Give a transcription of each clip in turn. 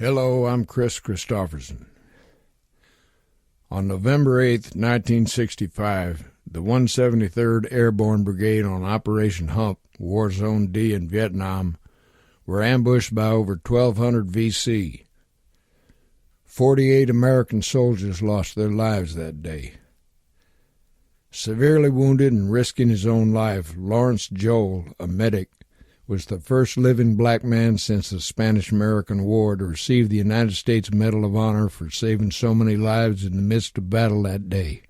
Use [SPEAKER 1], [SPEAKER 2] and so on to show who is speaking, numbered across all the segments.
[SPEAKER 1] Hello, I'm Chris Christopherson. On November 8, 1965, the 173rd Airborne Brigade on Operation Hump, War Zone D in Vietnam, were ambushed by over 1,200 VC. 48 American soldiers lost their lives that day. Severely wounded and risking his own life, Lawrence Joel, a medic, was the first living black man since the Spanish-American War to receive the United States Medal of Honor for saving so many lives in the midst of battle that day.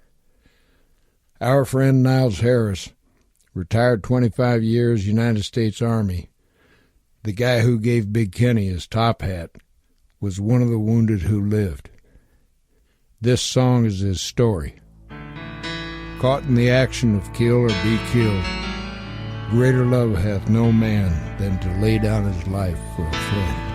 [SPEAKER 1] Our friend Niles Harris, retired 25 years United States Army, the guy who gave Big Kenny his top hat, was one of the wounded who lived. This song is his story. Caught in the action of kill or be killed, greater love hath no man than to lay down his life for a friend.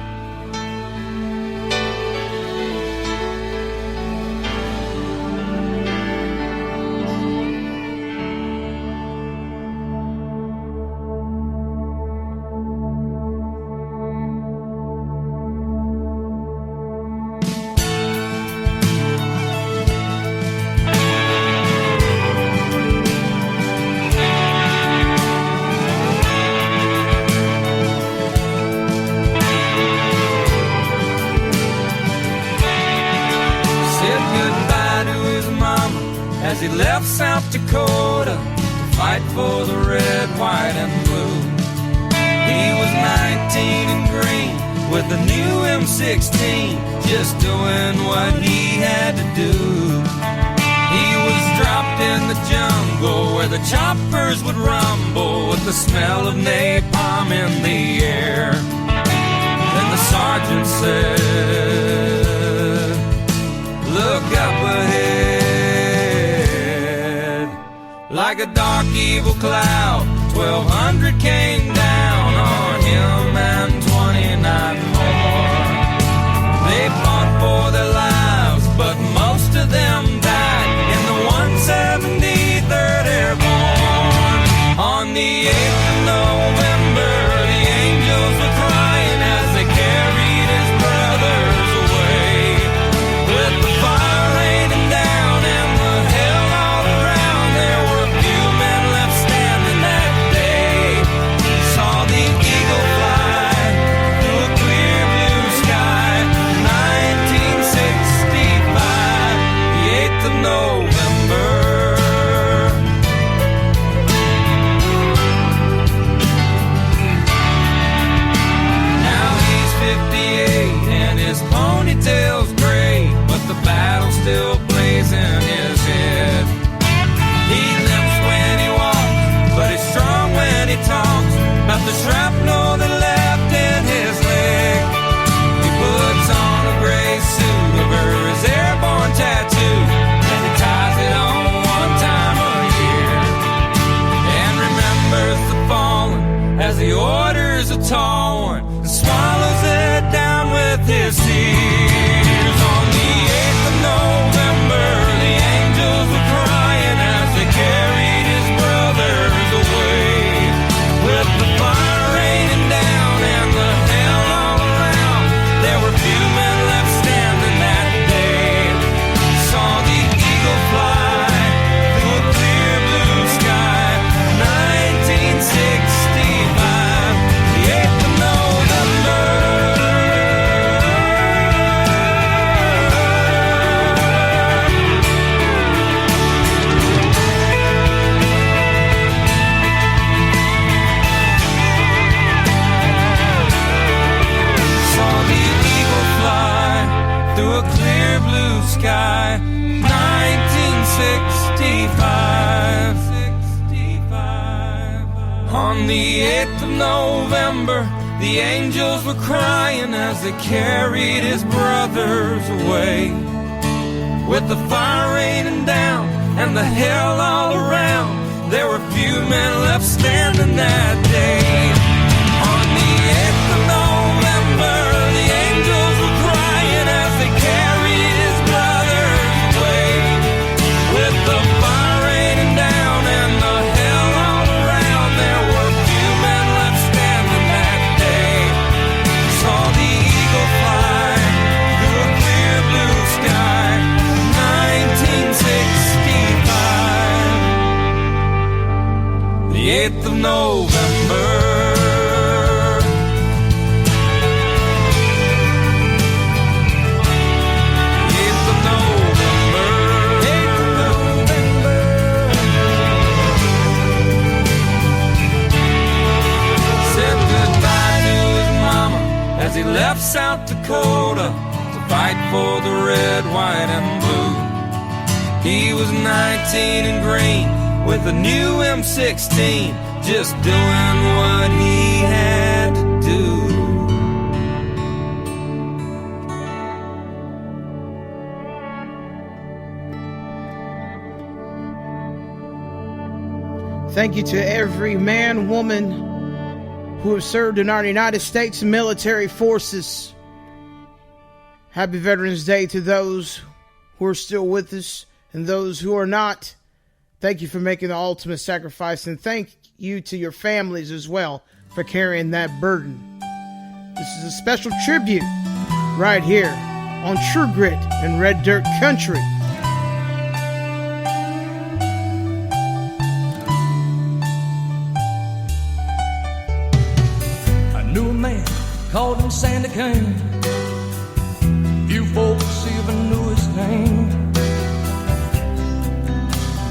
[SPEAKER 2] As he left South Dakota to fight for the red, white, and blue. He was 19 and green with a new M16, just doing what he had to do. He was dropped in the jungle where the choppers would rumble with the smell of napalm in the air. Then the sergeant said, "Look up ahead." Like a dark evil cloud, 1,200 came down on him and 29 more. They fought for their lives, but most of them died in the 173rd Airborne. On the 8th of November, the angels were crying as they carried his brothers away. With the fire raining down and the hell all around, there were few men left standing that day. Saw the eagle fly through a clear blue sky. 1965, the 8th of November. Now he's 58 and his ponytail's gray, but the battle's still blazing in his head. He limps when he walks, but he's strong when he talks about the shrapnel that left in his leg. He puts on a gray suit over his airborne tattoo, and he ties it on one time a year, and remembers the fallen as the orders are torn, and swallows it down with his tears. On the 8th of November, the angels were crying as they carried his brothers away. With the fire raining down and the hell all around, there were few men left standing that day. Saw the eagle fly through a clear blue sky. 1965, the 8th of November. Saw the eagle fly through a clear blue sky. 1965. On the 8th of November, the angels were crying as they carried his brothers away. With the fire raining down and the hell all around, there were few men left standing that day. On the 8th of November, the angels were crying as they carried his brothers away. With the fire raining down and the hell all around, there were few men left standing that day. Saw the eagle fly 8th of November. 8th of November. 8th of November. Said goodbye to his mama as he left South Dakota to fight for the red, white, and blue. He was 19 and green with a new M16, just doing what he had to do.
[SPEAKER 3] Thank you to every man, woman who have served in our United States military forces. Happy Veterans Day to those who are still with us and those who are not. Thank you for making the ultimate sacrifice, and thank you to your families as well for carrying that burden. This is a special tribute right here on True Grit and Red Dirt Country.
[SPEAKER 4] I knew a man, called him Sandy Kane. Few folks even knew his name.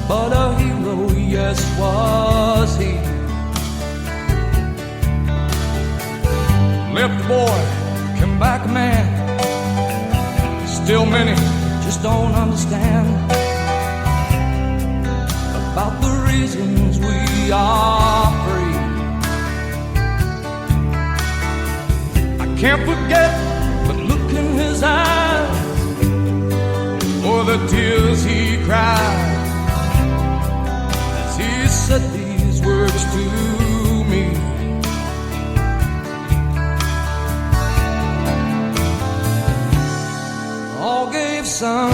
[SPEAKER 4] But a hero, yes, was he. Left a boy, came back a man. Still many just don't understand about the reasons we are free. I can't forget the look in his eyes or the tears he cried. He said these words to me. All gave some,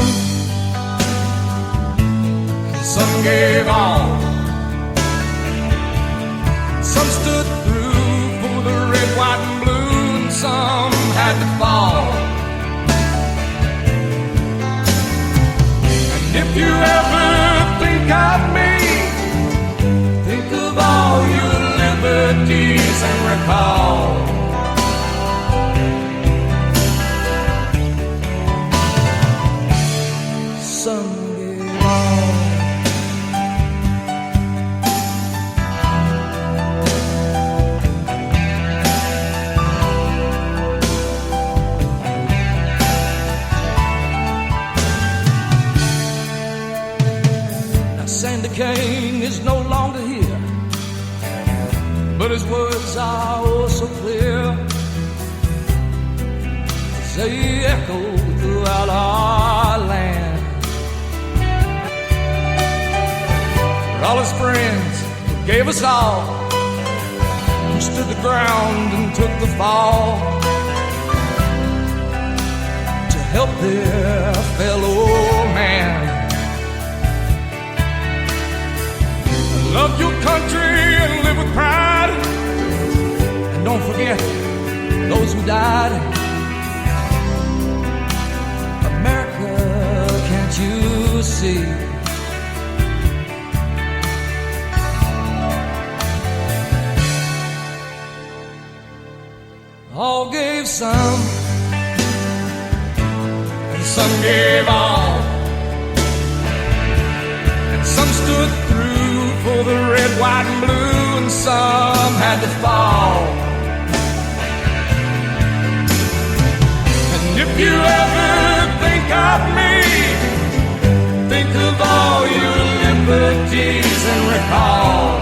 [SPEAKER 4] and some gave all. Some stood through for the red, white, and blue, and some had to fall. And if you ever think of me, think of all your liberties and recall some gave all. Now Sandy Kane is no longer here, but his words are oh so clear as they echo throughout our land. For all his friends who gave us all, who stood the ground and took the fall to help their fellow man. Love your country and live with pride, and don't forget those who died. America, can't you see? All gave some, and some gave all, and some stood through for the red, white, and blue, and some had to fall. And if you ever think of me, think of all your liberties and recall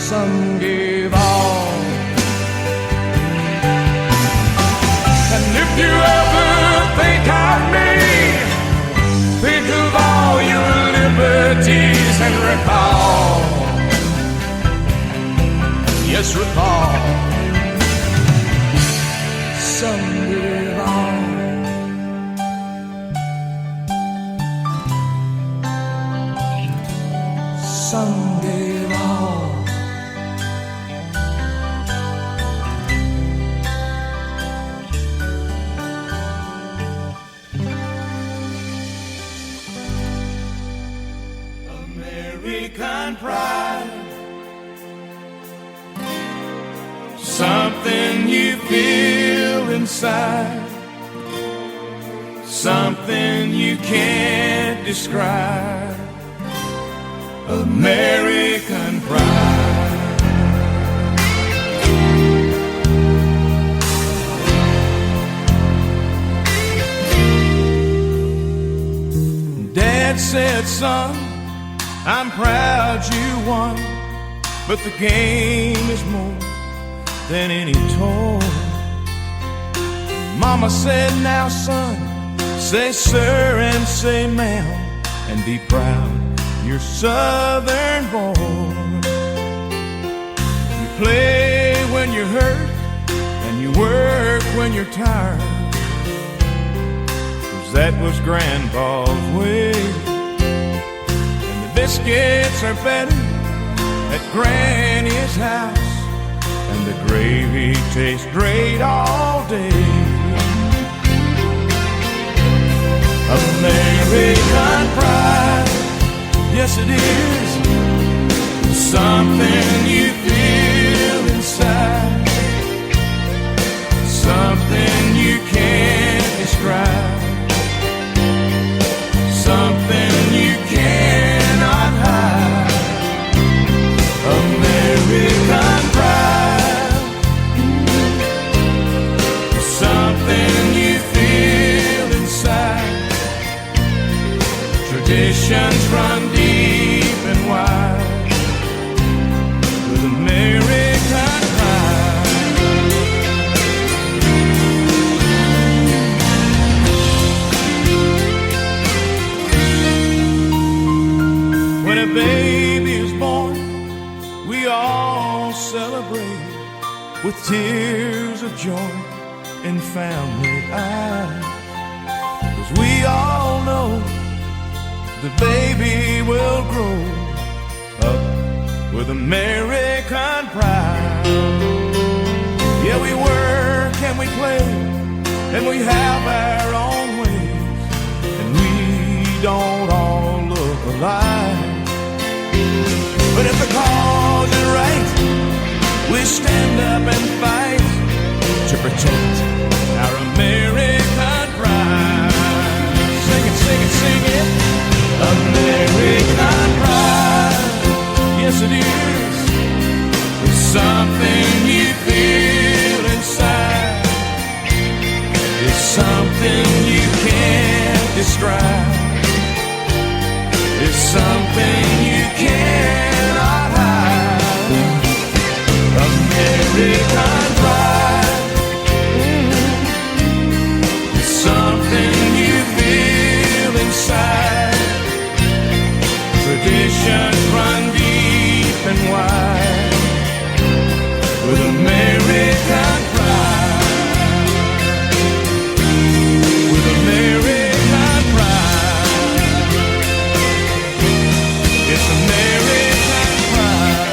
[SPEAKER 4] some gave all. And if you ever think of me, think of all your liberties and recall. Yes, recall. Some gave all. Some gave all. something you feel inside, something you can't describe, American pride. Dad said, son, I'm proud you won, but the game is more than any toy. Mama said, now son, say sir and say ma'am, and be proud you're Southern born. You play when you're hurt, and you work when you're tired, 'cause that was Grandpa's way. And the biscuits are better at Granny's house, and the gravy tastes great all day. American pride, yes it is, something you feel inside, something you can't describe, something you cannot hide. American pride, something you feel inside. Traditions run deep and wide with American pride. When a baby is born, we all celebrate with tears of joy and family eyes, 'cause we all know the baby will grow up with American pride. Yeah, we work and we play and we have our own ways, and we don't all look alike. But if the cause is right, we stand up and fight to protect our American pride. Sing it, sing it, sing it. American pride, yes it is, it's something you feel inside, it's something you can't describe, it's something you cannot hide. American pride, it's something you feel inside. Traditions run deep and wide with American pride, with American pride. It's American pride.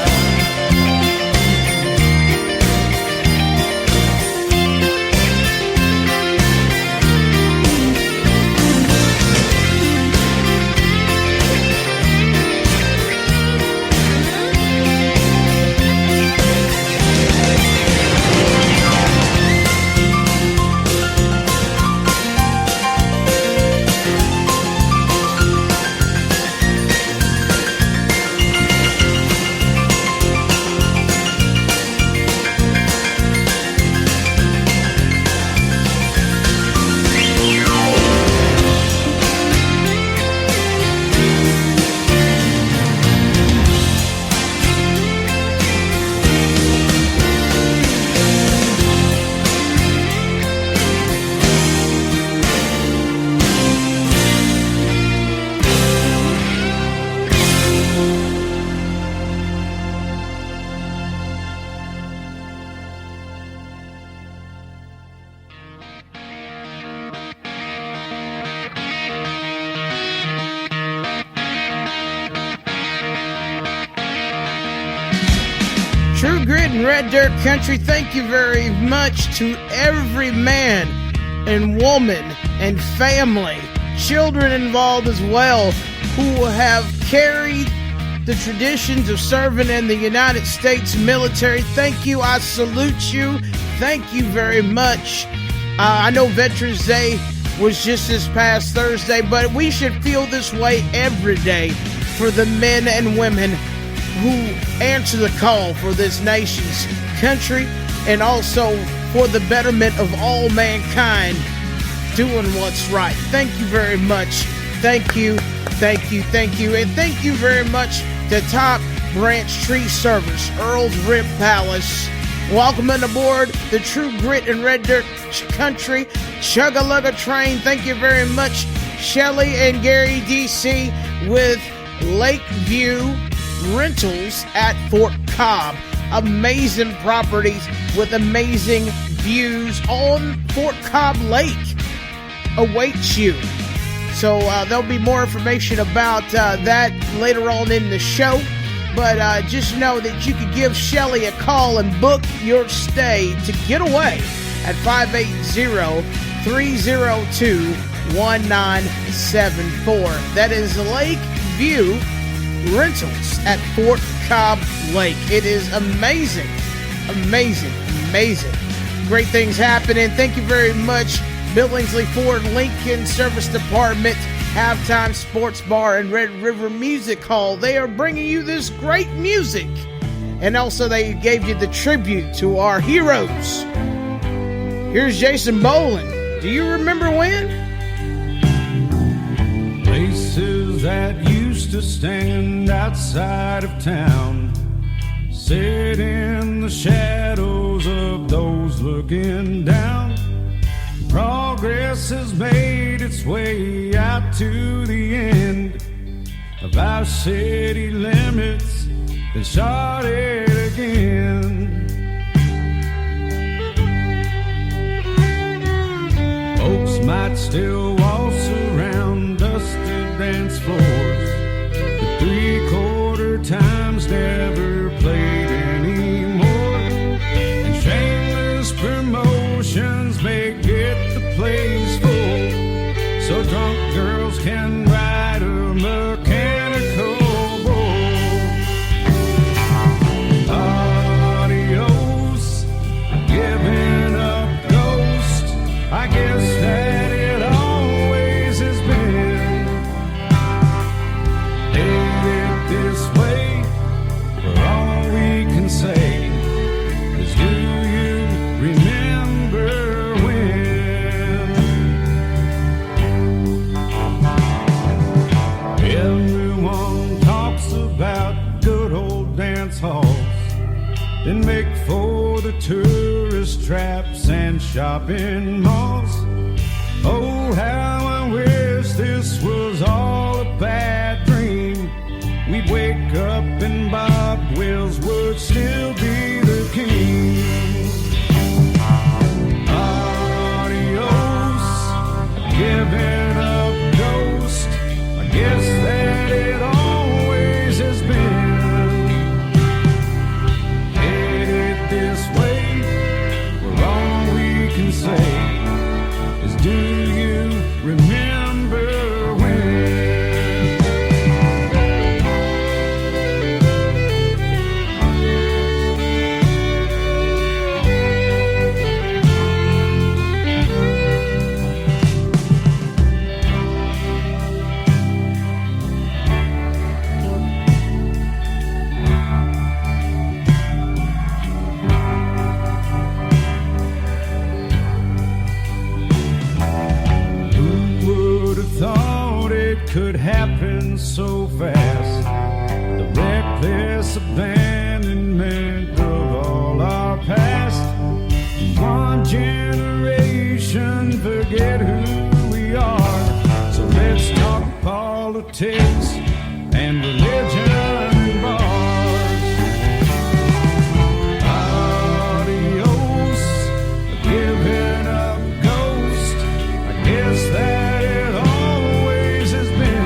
[SPEAKER 3] True Grit and Red Dirt Country, thank you very much to every man and woman and family, children involved as well, who have carried the traditions of serving in the United States military. Thank you. I salute you. Thank you very much. I know Veterans Day was just this past Thursday, but we should feel this way every day for the men and women who answer the call for this nation's country and also for the betterment of all mankind doing what's right. Thank you very much. Thank you, thank you, thank you. And thank you very much to Top Branch Tree Service, Earl's Rib Palace. Welcoming aboard the True Grit and Red Dirt Country Chugga-Lugga Train. Thank you very much, Shelly and Gary DC with Lakeview Rentals at Fort Cobb. Amazing properties with amazing views on Fort Cobb Lake awaits you. So there'll be more information about that later on in the show. But just know that you can give Shelly a call and book your stay to get away at 580-302-1974. That is Lakeview Rentals at Fort Cobb Lake. It is amazing, amazing, amazing. Great things happening. Thank you very much, Billingsley Ford Lincoln Service Department, Halftime Sports Bar, and Red River Music Hall. They are bringing you this great music. And also they gave you the tribute to our heroes. Here's Jason Boland. Do you remember when?
[SPEAKER 2] Places that used to stand outside of town, sit in the shadows of those looking down. Progress has made its way out to the end of our city limits and started again. Folks might still waltz around dusty dance floors, but three-quarter times never played anymore. And shameless promotions may get the place full, so drunk girls can ride a mechanical bull. Adios, giving up ghost. I guess that it always has been. Headed this way, for all we can say is, do you remember when? Everyone talks about good old dance halls, then make for the tourist traps and shopping malls. Oh, how I wish this was all a bad dream. We'd wake up and Bob Wills would still be the king. Adios, giving up ghost. I guess that it always has been. Headed this way, where all we can say is, do you remember when? Could happen so fast. The reckless abandonment of all our past. One generation forget who we are. So let's talk politics and religion and bars. Adios, giving up ghost. I guess that it always has been.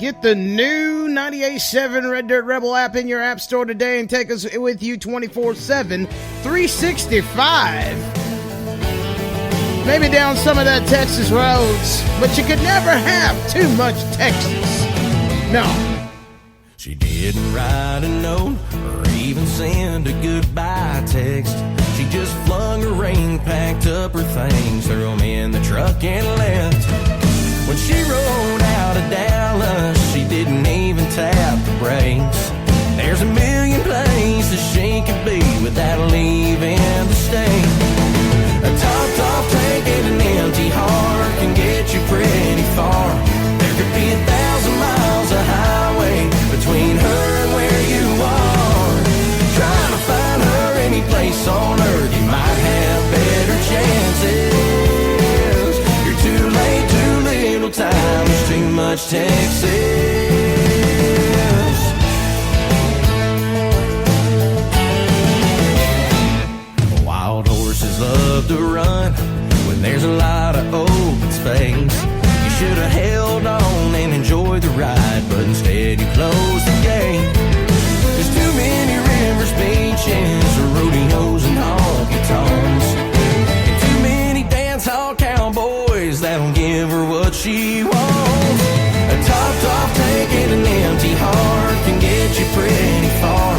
[SPEAKER 3] Get the new 98.7 Red Dirt Rebel app in your app store today and take us with you 24/7, 365. Maybe down some of that Texas roads, but you could never have too much Texas. No.
[SPEAKER 5] She didn't write a note or even send a goodbye text. She just flung her ring, packed up her things, threw them in the truck and left. When she rode out of Dallas, she didn't even tap the brakes. There's a million places she could be without leaving the state. A top tank and an empty heart can get you pretty far. There could be 1,000 miles of highway between her and where you are. Trying to find her any place on earth, you might have better chances. You're too late, too little time, there's too much Texas. Wild horses love to run when there's a lot of open space. You should have held on and enjoyed the ride, but instead you closed the gate. There's too many rivers, beaches, rodeos and honky-tonks, and too many dance hall cowboys that'll give her what she wants. A top tank and an empty heart can get you pretty far.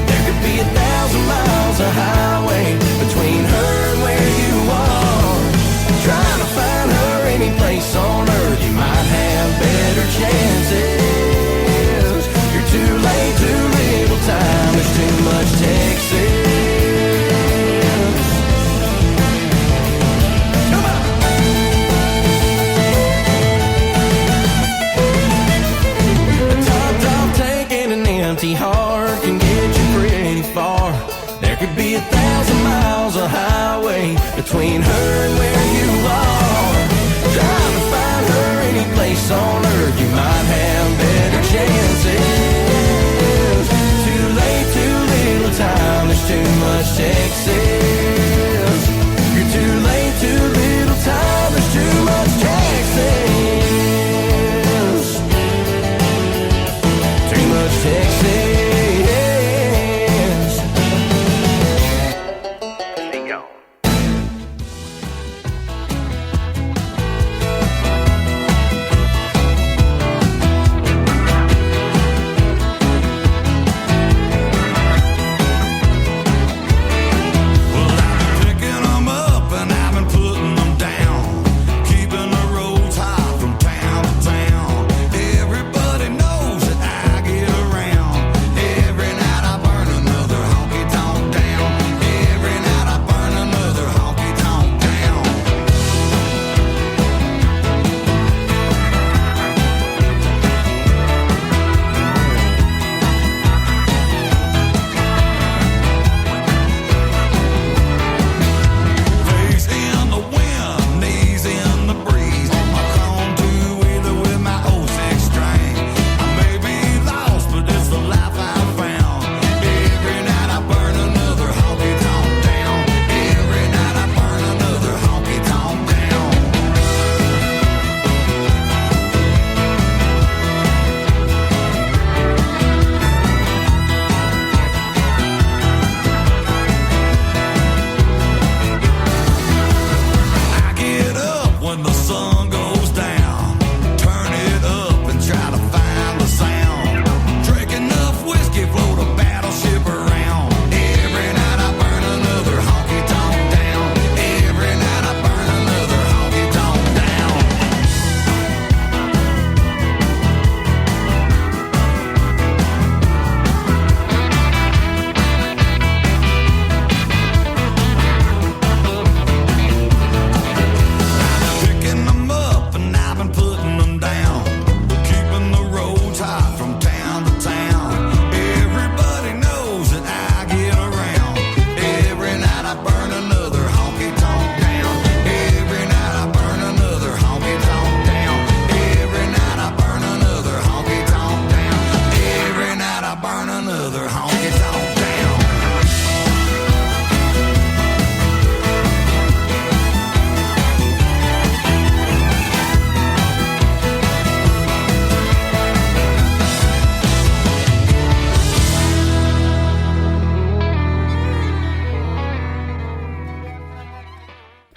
[SPEAKER 5] There could be 1,000 miles of highway between her and where you are. Trying to find her any place on earth, you might have better chances. You're too late, too little time, there's too much Texas. Come on! A top tank and an empty heart can get you pretty far. There could be 1,000 miles of highway between her and where you are. Trying to find her any place on earth, you might have better chances. Too late, too little time, there's too much Texas. You're too late, too little time, there's too much Texas. Too much Texas.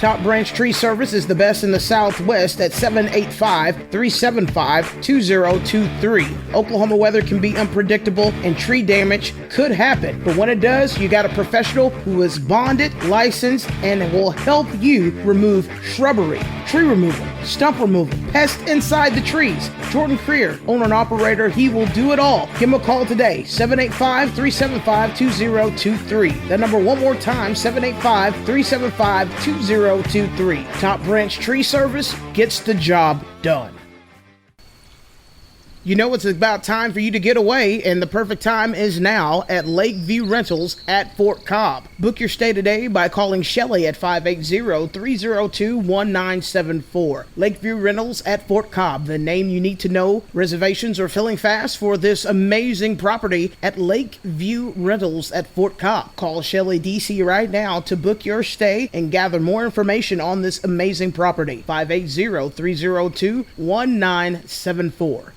[SPEAKER 3] Top Branch Tree Service is the best in the Southwest at 785-375-2023. Oklahoma weather can be unpredictable and tree damage could happen, but when it does, you got a professional who is bonded, licensed, and will help you remove shrubbery, tree removal, stump removal, pests inside the trees. Jordan Creer, owner and operator, he will do it all. Give him a call today, 785-375-2023. That number one more time, 785-375-2023. Top Branch Tree Service gets the job done. You know it's about time for you to get away, and the perfect time is now at Lakeview Rentals at Fort Cobb. Book your stay today by calling Shelley at 580-302-1974. Lakeview Rentals at Fort Cobb, the name you need to know. Reservations are filling fast for this amazing property at Lakeview Rentals at Fort Cobb. Call Shelley DC right now to book your stay and gather more information on this amazing property. 580-302-1974.